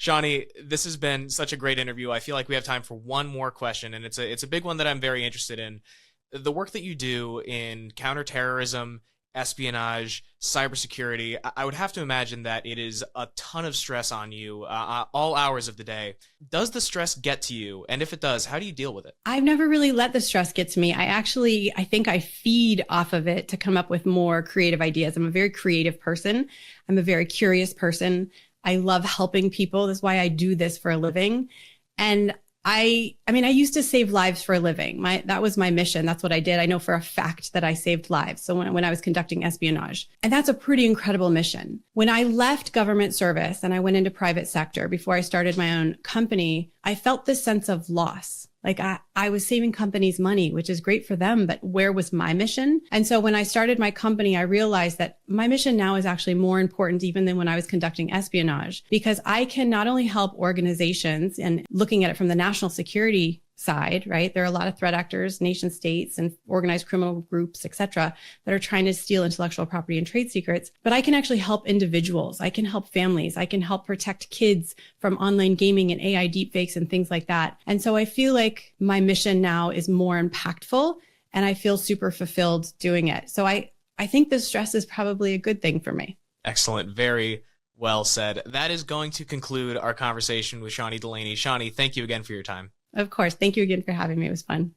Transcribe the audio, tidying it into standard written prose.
Shawnee, this has been such a great interview. I feel like we have time for one more question, and it's a big one that I'm very interested in. The work that you do in counterterrorism, espionage, cybersecurity, I would have to imagine that it is a ton of stress on you all hours of the day. Does the stress get to you? And if it does, how do you deal with it? I've never really let the stress get to me. I think I feed off of it to come up with more creative ideas. I'm a very creative person. I'm a very curious person. I love helping people. That's why I do this for a living. And I used to save lives for a living. That was my mission. That's what I did. I know for a fact that I saved lives. So when I was conducting espionage, and that's a pretty incredible mission. When I left government service and I went into private sector before I started my own company, I felt this sense of loss. Like I was saving companies money, which is great for them, but where was my mission? And so when I started my company, I realized that my mission now is actually more important even than when I was conducting espionage, because I can not only help organizations and looking at it from the national security side, right? There are a lot of threat actors, nation states and organized criminal groups, et cetera, that are trying to steal intellectual property and trade secrets. But I can actually help individuals. I can help families. I can help protect kids from online gaming and AI deepfakes and things like that. And so I feel like my mission now is more impactful and I feel super fulfilled doing it. So I think the stress is probably a good thing for me. Excellent. Very well said. That is going to conclude our conversation with Shawnee Delaney. Shawnee, thank you again for your time. Of course. Thank you again for having me. It was fun.